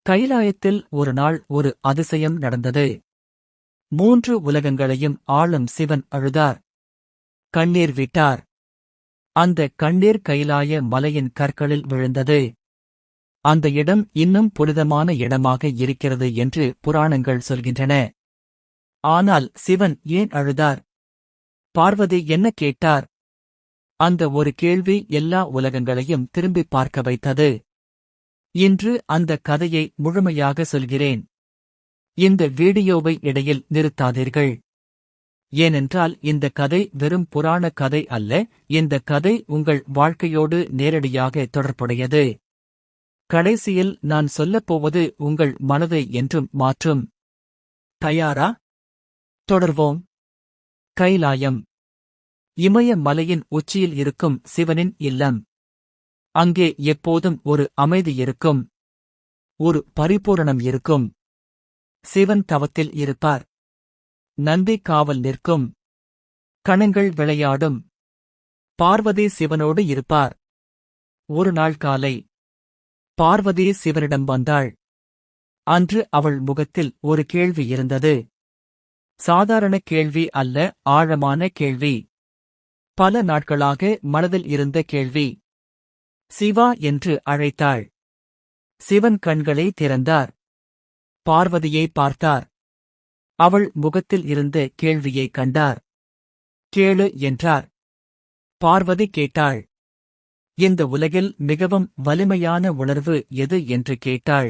கைலாயத்தில் ஒரு நாள் ஒரு அதிசயம் நடந்தது. 3 உலகங்களையும் ஆளும் சிவன் அழுதார். கண்ணீர் விட்டார். அந்த கண்ணீர் கைலாய மலையின் கற்களில் விழுந்தது. அந்த இடம் இன்னும் புனிதமான இடமாக இருக்கிறது என்று புராணங்கள் சொல்கின்றன. ஆனால் சிவன் ஏன் அழுதார்? பார்வதி என்ன கேட்டார்? அந்த ஒரு கேள்வி எல்லா உலகங்களையும் திரும்பிப் பார்க்க வைத்தது. இன்று அந்த கதையை முழுமையாக சொல்கிறேன். இந்த வீடியோவை இடையில் நிறுத்தாதீர்கள். ஏனென்றால் இந்த கதை வெறும் புராண கதை அல்ல, இந்த கதை உங்கள் வாழ்க்கையோடு நேரடியாக தொடர்புடையது. கடைசியில் நான் சொல்லப்போவது உங்கள் மனதை என்றும் மாற்றும். தயாரா? தொடர்வோம். கைலாயம் இமய மலையின் உச்சியில் இருக்கும் சிவனின் இல்லம். அங்கே எப்போதும் ஒரு அமைதி இருக்கும். ஒரு பரிபூரணம் இருக்கும். சிவன் தவத்தில் இருப்பார். நந்தி காவல் நிற்கும். கணங்கள் விளையாடும். பார்வதி சிவனோடு இருப்பார். ஒரு நாள் காலை பார்வதி சிவனிடம் வந்தாள். அன்று அவள் முகத்தில் ஒரு கேள்வி இருந்தது. சாதாரண கேள்வி அல்ல, ஆழமான கேள்வி. பல நாட்களாக மனதில் இருந்த கேள்வி. சிவா என்று அழைத்தாள். சிவன் கண்களை திறந்தார். பார்வதியை பார்த்தார். அவள் முகத்தில் இருந்த கேள்வியை கண்டார். கேளு என்றார். பார்வதி கேட்டாள். இந்த உலகில் மிகவும் வலிமையான உணர்வு எது என்று கேட்டாள்.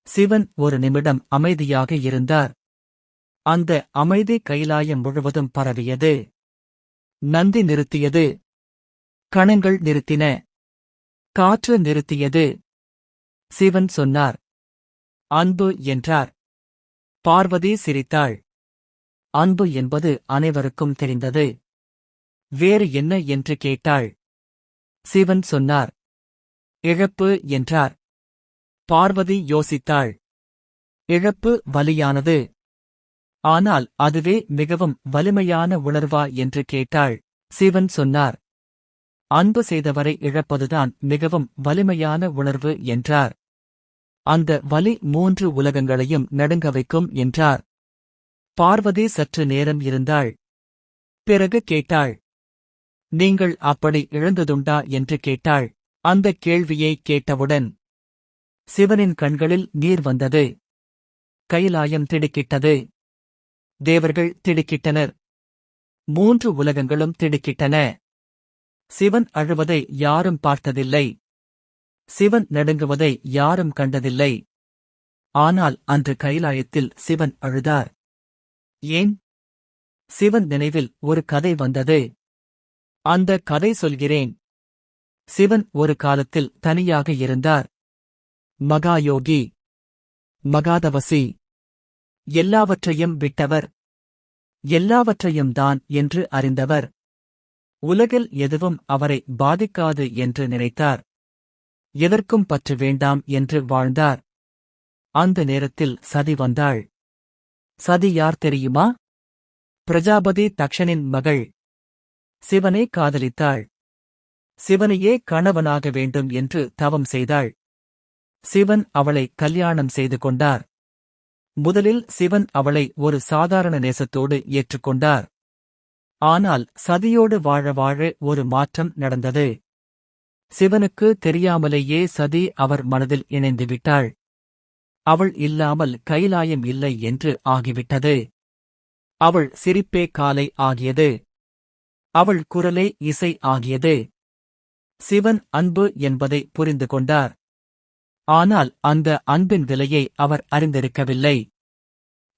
சிவன் ஒரு நிமிடம் அமைதியாக இருந்தார். அந்த அமைதி கைலாயம் முழுவதும் பரவியது. நந்தி நிறுத்தியது. கணங்கள் நிறுத்தின. காற்று நிறுத்தியது. சிவன் சொன்னார். அன்பு என்றார். பார்வதி சிரித்தாள். அன்பு என்பது அனைவருக்கும் தெரிந்தது. வேறு என்ன என்று கேட்டாள். சிவன் சொன்னார். இழப்பு என்றார். பார்வதி யோசித்தாள். இழப்பு வலியானது. ஆனால் அதுவே மிகவும் வலிமையான உணர்வா என்று கேட்டாள். சிவன் சொன்னார். அன்பு செய்தவரை இழப்பதுதான் மிகவும் வலிமையான உணர்வு என்றார். அந்த வலி 3 உலகங்களையும் நடுங்க வைக்கும் என்றார். பார்வதி சற்று நேரம் இருந்தாள். பிறகு கேட்டாள். நீங்கள் அப்படி இழந்ததுண்டா என்று கேட்டாள். அந்தக் கேள்வியை கேட்டவுடன் சிவனின் கண்களில் நீர் வந்தது. கைலாயம் திடுக்கிட்டது. தேவர்கள் திடுக்கிட்டனர். 3 உலகங்களும் திடுக்கிட்டன. சிவன் அழுவதை யாரும் பார்த்ததில்லை. சிவன் நடுங்குவதை யாரும் கண்டதில்லை. ஆனால் அன்று கைலாயத்தில் சிவன் அழுதார். ஏன்? சிவன் நினைவில் ஒரு கதை வந்தது. அந்த கதை சொல்கிறேன். சிவன் ஒரு காலத்தில் தனியாக இருந்தார். மகாயோகி, மகாதவசி, எல்லாவற்றையும் விட்டவர். எல்லாவற்றையும் தான் என்று அறிந்தவர். உலகில் எதுவும் அவரை பாதிக்காது என்று நினைத்தார். எதற்கும் பற்று வேண்டாம் என்று வாழ்ந்தார். அந்த நேரத்தில் சதி வந்தாள். சதி யார் தெரியுமா? பிரஜாபதி தக்ஷனின் மகள். சிவனை காதலித்தாள். சிவனையே கணவனாக வேண்டும் என்று தவம் செய்தாள். சிவன் அவளை கல்யாணம் செய்து கொண்டார். முதலில் சிவன் அவளை ஒரு சாதாரண நேசத்தோடு ஏற்றுக்கொண்டார். ஆனால் சதியோடு வாழ வாழ ஒரு மாற்றம் நடந்தது. சிவனுக்கு தெரியாமலேயே சதி அவர் மனதில் இணைந்துவிட்டாள். அவள் இல்லாமல் கைலாயம் இல்லை என்று ஆகிவிட்டது. அவள் சிரிப்பே காலை ஆகியது. அவள் குரலே இசை ஆகியது. சிவன் அன்பு என்பதை புரிந்து கொண்டார். ஆனால் அந்த அன்பின் விலையை அவர் அறிந்திருக்கவில்லை.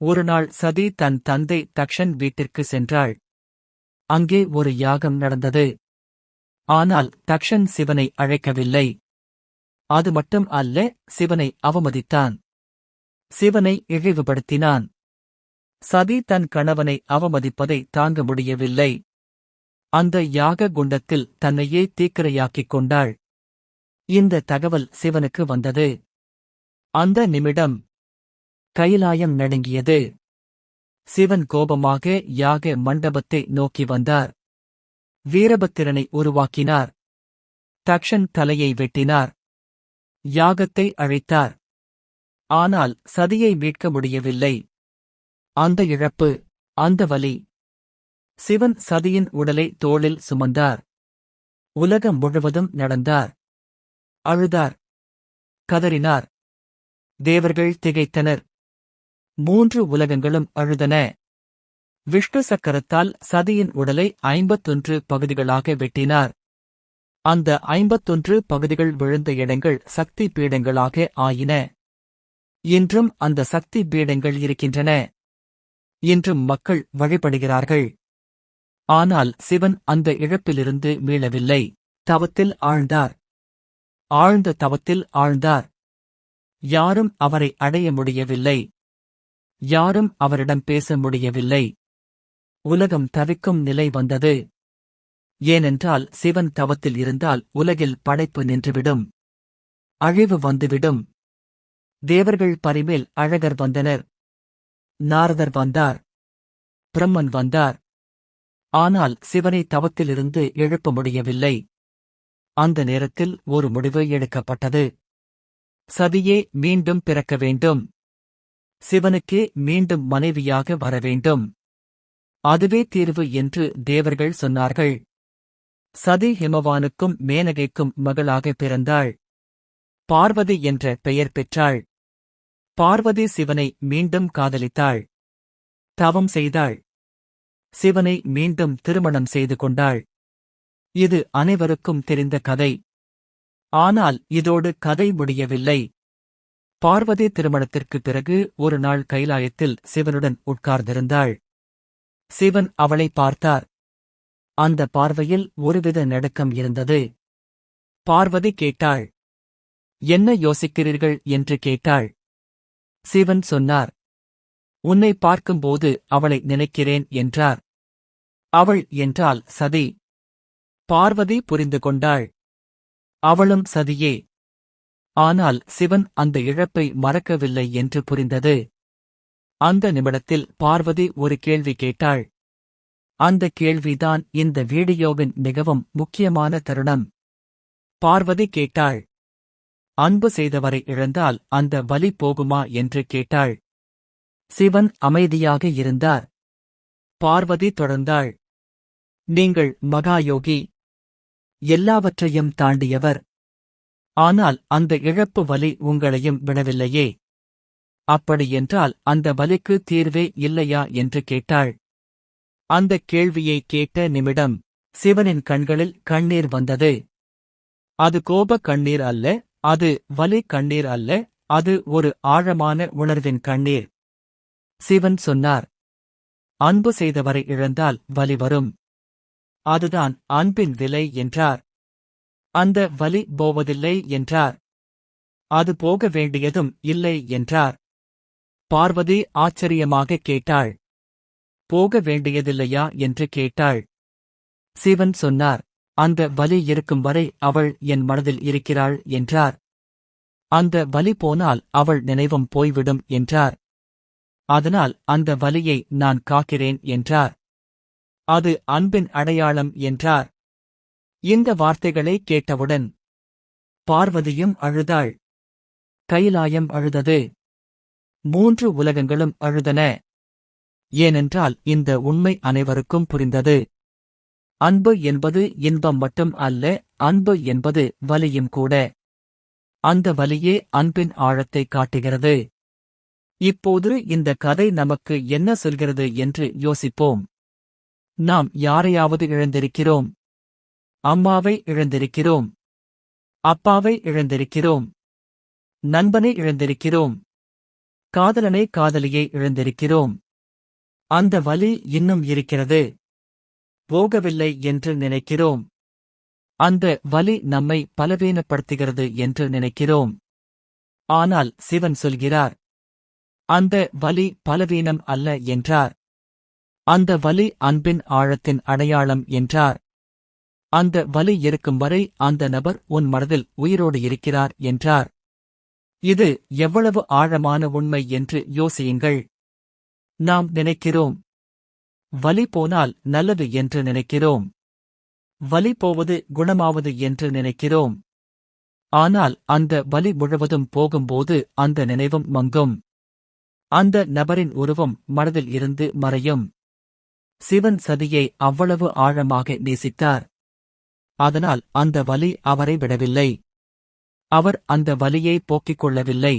ஒருநாள் சதி தன் தந்தை தக்ஷன் வீட்டிற்கு சென்றாள். அங்கே ஒரு யாகம் நடந்தது. ஆனால் தக்ஷன் சிவனை அழைக்கவில்லை. அது மட்டும் அல்ல, சிவனை அவமதித்தான். சிவனை இழிவுபடுத்தினான். சதி தன் கணவனை அவமதிப்பதை தாங்க முடியவில்லை. அந்த யாக குண்டத்தில் தன்னையே தீக்கிரையாக்கிக் கொண்டாள். இந்த தகவல் சிவனுக்கு வந்தது. அந்த நிமிடம் கைலாயம் நடுங்கியது. சிவன் கோபமாக யாக மண்டபத்தை நோக்கி வந்தார். வீரபத்திரனை உருவாக்கினார். தக்ஷன் தலையை வெட்டினார். யாகத்தை அழைத்தார். ஆனால் சதியை மீட்க முடியவில்லை. அந்த இழப்பு, அந்த வலி. சிவன் சதியின் உடலை தோளில் சுமந்தார். உலகம் முழுவதும் நடந்தார். அழுதார். கதறினார். தேவர்கள் திகைத்தனர். 3 உலகங்களும் அழுதன. விஷ்ணு சக்கரத்தால் சதியின் உடலை 51 பகுதிகளாக வெட்டினார். அந்த 51 பகுதிகள் விழுந்த இடங்கள் சக்தி பீடங்களாக ஆயின. இன்றும் அந்த சக்தி பீடங்கள் இருக்கின்றன. இன்றும் மக்கள் வழிபடுகிறார்கள். ஆனால் சிவன் அந்த இழப்பிலிருந்து மீளவில்லை. தவத்தில் ஆழ்ந்தார். ஆழ்ந்த தவத்தில் ஆழ்ந்தார். யாரும் அவரை அடைய முடியவில்லை. யாரும் அவரிடம் பேச முடியவில்லை. உலகம் தவிக்கும் நிலை வந்தது. ஏனென்றால் சிவன் தவத்தில் இருந்தால் உலகில் படைப்பு நின்றுவிடும். அழிவு வந்துவிடும். தேவர்கள் பரிமேல் அழகர் வந்தனர். நாரதர் வந்தார். பிரம்மன் வந்தார். ஆனால் சிவனை தவத்திலிருந்து எழுப்ப முடியவில்லை. அந்த நேரத்தில் ஒரு முடிவு எடுக்கப்பட்டது. சதியே மீண்டும் பிறக்க வேண்டும். சிவனுக்கே மீண்டும் மனைவியாக வரவேண்டும். அதுவே தீர்வு என்று தேவர்கள் சொன்னார்கள். சதி ஹிமவானுக்கும் மேனகைக்கும் மகளாக பிறந்தாள். பார்வதி என்ற பெயர் பெற்றாள். பார்வதி சிவனை மீண்டும் காதலித்தாள். தவம் செய்தாள். சிவனை மீண்டும் திருமணம் செய்து கொண்டாள். இது அனைவருக்கும் தெரிந்த கதை. ஆனால் இதோடு கதை முடியவில்லை. பார்வதி திருமணத்திற்குப் பிறகு ஒரு நாள் கைலாயத்தில் சிவனுடன் உட்கார்ந்திருந்தாள். சிவன் அவளை பார்த்தார். அந்த பார்வையில் ஒருவித நடுக்கம் இருந்தது. பார்வதி கேட்டாள். என்ன யோசிக்கிறீர்கள் என்று கேட்டாள். சிவன் சொன்னார். உன்னை பார்க்கும்போது அவளை நினைக்கிறேன் என்றார். அவள் என்றால் சதி. பார்வதி புரிந்து கொண்டாள். அவளும் சதியே. ஆனால் சிவன் அந்த இழப்பை மறக்கவில்லை என்று புரிந்தது. அந்த நிமிடத்தில் பார்வதி ஒரு கேள்வி கேட்டாள். அந்த கேள்விதான் இந்த வீடியோவின் மிகவும் முக்கியமான தருணம். பார்வதி கேட்டாள். அன்பு செய்தவரை இழந்தால் அந்த வலி போகுமா என்று கேட்டாள். சிவன் அமைதியாக இருந்தார். பார்வதி தொடர்ந்தாள். நீங்கள் மகாயோகி. எல்லாவற்றையும் தாண்டியவர். ஆனால் அந்த இழப்பு வலி உங்களையும் விடவில்லையே. அப்படியென்றால் அந்த வலிக்கு தீர்வே இல்லையா என்று கேட்டாள். அந்த கேள்வியை கேட்ட நிமிடம் சிவனின் கண்களில் கண்ணீர் வந்தது. அது கோபக் கண்ணீர் அல்ல, அது வலி கண்ணீர் அல்ல, அது ஒரு ஆழமான உணர்வின் கண்ணீர். சிவன் சொன்னார். அன்பு செய்தவரை இழந்தால் வலி வரும். அதுதான் அன்பின் விலை என்றார். அந்த வலி போவதில்லை என்றார். அது போக வேண்டியதும் இல்லை என்றார். பார்வதி ஆச்சரியமாக கேட்டாள். போக வேண்டியதில்லையா என்று கேட்டாள். சிவன் சொன்னார். அந்த வலி இருக்கும் வரை அவள் என் மனதில் இருக்கிறாள் என்றார். அந்த வலி போனால் அவள் நினைவும் போய்விடும் என்றார். அதனால் அந்த வலியை நான் காக்கிறேன் என்றார். அது அன்பின் அடையாளம் என்றார். இந்த வார்த்தைகளை கேட்டவுடன் பார்வதியும் அழுதாள். கைலாயம் அழுதது. 3 உலகங்களும் அழுதன. ஏனென்றால் இந்த உண்மை அனைவருக்கும் புரிந்தது. அன்பு என்பது இன்பம் மட்டும் அல்ல, அன்பு என்பது வலியும் கூட. அந்த வலியே அன்பின் ஆழத்தை காட்டுகிறது. இப்போது இந்த கதை நமக்கு என்ன சொல்கிறது என்று யோசிப்போம். நாம் யாரையாவது இழந்திருக்கிறோம். அம்மாவை இழந்திருக்கிறோம். அப்பாவை இழந்திருக்கிறோம். நண்பனை இழந்திருக்கிறோம். காதலனை காதலியை இழந்திருக்கிறோம். அந்த வலி இன்னும் இருக்கிறது. போகவில்லை என்று நினைக்கிறோம். அந்த வலி நம்மை பலவீனப்படுத்துகிறது என்று நினைக்கிறோம். ஆனால் சிவன் சொல்கிறார். அந்த வலி பலவீனம் அல்ல என்றார். அந்த வலி அன்பின் ஆழத்தின் அடையாளம் என்றார். அந்த வலி இருக்கும் வரை அந்த நபர் உன் மனதில் உயிரோடு இருக்கிறார் என்றார். இது எவ்வளவு ஆழமான உண்மை என்று யோசியுங்கள். நாம் நினைக்கிறோம். வலி போனால் நல்லது என்று நினைக்கிறோம். வலி போவது குணமாவது என்று நினைக்கிறோம். ஆனால் அந்த வலி முழுவதும் போகும்போது அந்த நினைவும் மங்கும். அந்த நபரின் உருவம் மனதில் இருந்து மறையும். சிவன் சதியை அவ்வளவு ஆழமாக நேசித்தார். அதனால் அந்த வலி அவரை விடவில்லை. அவர் அந்த வலியை போக்கிக் கொள்ளவில்லை.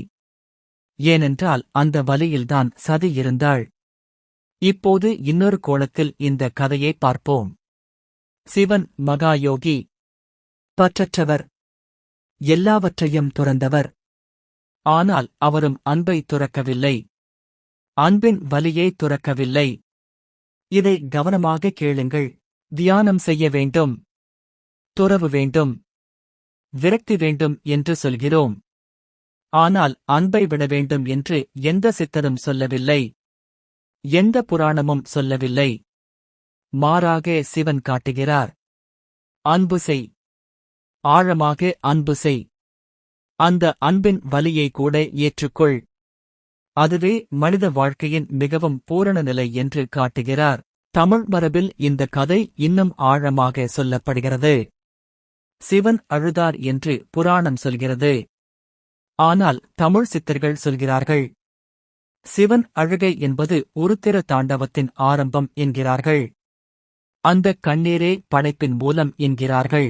ஏனென்றால் அந்த வலியில்தான் சதி இருந்தாள். இப்போது இன்னொரு கோணத்தில் இந்த கதையை பார்ப்போம். சிவன் மகாயோகி, பற்றற்றவர், எல்லாவற்றையும் துறந்தவர். ஆனால் அவரும் அன்பை துறக்கவில்லை. அன்பின் வலியை துறக்கவில்லை. இதை கவனமாக கேளுங்கள். தியானம் செய்ய வேண்டும், துறவு வேண்டும், விரக்தி வேண்டும் என்று சொல்கிறோம். ஆனால் அன்பை விட வேண்டும் என்று எந்த சித்தரும் சொல்லவில்லை. எந்த புராணமும் சொல்லவில்லை. மாறாக சிவன் காட்டுகிறார். அன்பு செய், ஆழமாக அன்பு செய். அந்த அன்பின் வலியை கூட ஏற்றுக்கொள். அதுவே மனித வாழ்க்கையின் மிகவும் பூரண நிலை என்று காட்டுகிறார். தமிழ் மரபில் இந்த கதை இன்னும் ஆழமாக சொல்லப்படுகிறது. சிவன் அழுதார் என்று புராணம் சொல்கிறது. ஆனால் தமிழ் சித்தர்கள் சொல்கிறார்கள், சிவன் அழுகை என்பது உருத்திர தாண்டவத்தின் ஆரம்பம் என்கிறார்கள். அந்த கண்ணீரே படைப்பின் மூலம் என்கிறார்கள்.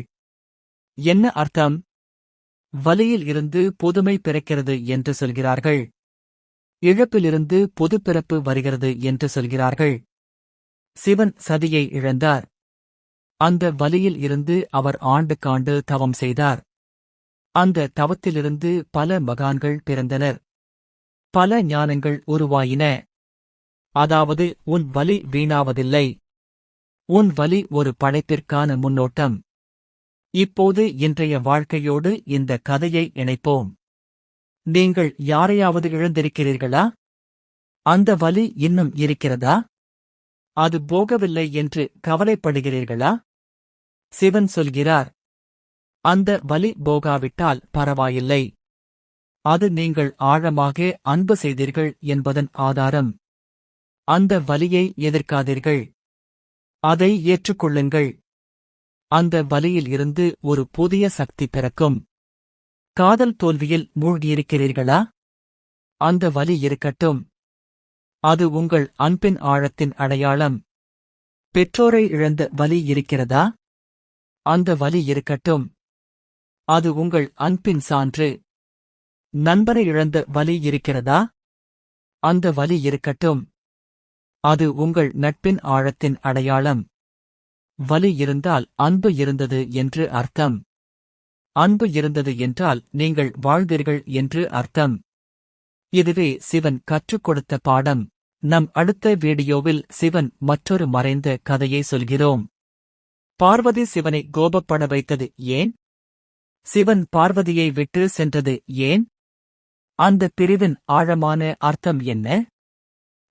என்ன அர்த்தம்? வலியில் இருந்து புதுமை பிறக்கிறது என்று சொல்கிறார்கள். இழப்பிலிருந்து புதுப்பிறப்பு வருகிறது என்று சொல்கிறார்கள். சிவன் சதியை இழந்தார். அந்த வலியில் இருந்து அவர் ஆண்டுக்காண்டு தவம் செய்தார். அந்த தவத்திலிருந்து பல மகான்கள் பிறந்தனர். பல ஞானங்கள் உருவாயின. அதாவது உன் வலி வீணாவதில்லை. உன் வலி ஒரு படைப்பிற்கான முன்னோட்டம். இப்போது இன்றைய வாழ்க்கையோடு இந்த கதையை இணைப்போம். நீங்கள் யாரையாவது இழந்திருக்கிறீர்களா? அந்த வலி இன்னும் இருக்கிறதா? அது போகவில்லை என்று கவலைப்படுகிறீர்களா? சிவன் சொல்கிறார், அந்த வலி போகாவிட்டால் பரவாயில்லை. அது நீங்கள் ஆழமாக அன்பு செய்தீர்கள் என்பதன் ஆதாரம். அந்த வலியை எதிர்க்காதீர்கள். அதை ஏற்றுக்கொள்ளுங்கள். அந்த வலியில் இருந்து ஒரு புதிய சக்தி பிறக்கும். காதல் தோல்வியில் மூழ்கியிருக்கிறீர்களா? அந்த வலி இருக்கட்டும். அது உங்கள் அன்பின் ஆழத்தின் அடையாளம். பெற்றோரை இழந்த வலி இருக்கிறதா? அந்த வலி இருக்கட்டும். அது உங்கள் அன்பின் சான்று. நண்பரை இழந்த வலி இருக்கிறதா? அந்த வலி இருக்கட்டும். அது உங்கள் நட்பின் ஆழத்தின் அடையாளம். வலி இருந்தால் அன்பு இருந்தது என்று அர்த்தம். அன்பு இருந்தது என்றால் நீங்கள் வாழ்ந்தீர்கள் என்று அர்த்தம். இதுவே சிவன் கற்றுக் கொடுத்த பாடம். நம் அடுத்த வீடியோவில் சிவன் மற்றொரு மறைந்த கதையை சொல்கிறோம். பார்வதி சிவனை கோபப்பட வைத்தது ஏன்? சிவன் பார்வதியை விட்டு சென்றது ஏன்? அந்த பிரிவின் ஆழமான அர்த்தம் என்ன?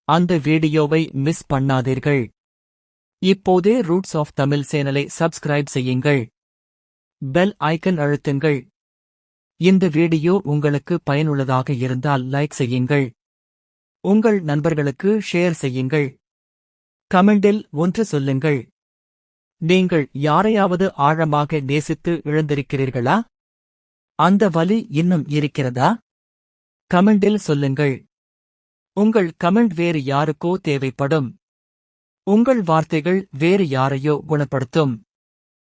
அந்த வீடியோவை மிஸ் பண்ணாதீர்கள். இப்போதே ரூட்ஸ் ஆஃப் தமிழ் சேனலை சப்ஸ்கிரைப் செய்யுங்கள். பெல் ஐக்கன் அழுத்துங்கள். இந்த வீடியோ உங்களுக்கு பயனுள்ளதாக இருந்தால் லைக் செய்யுங்கள். உங்கள் நண்பர்களுக்கு ஷேர் செய்யுங்கள். கமெண்டில் ஒன்று சொல்லுங்கள். நீங்கள் யாரையாவது ஆழமாக நேசித்து இழந்திருக்கிறீர்களா? அந்த வலி இன்னும் இருக்கிறதா? கமெண்டில் சொல்லுங்கள். உங்கள் கமெண்ட் வேறு யாருக்கோ தேவைப்படும். உங்கள் வார்த்தைகள் வேறு யாரையோ குணப்படுத்தும்.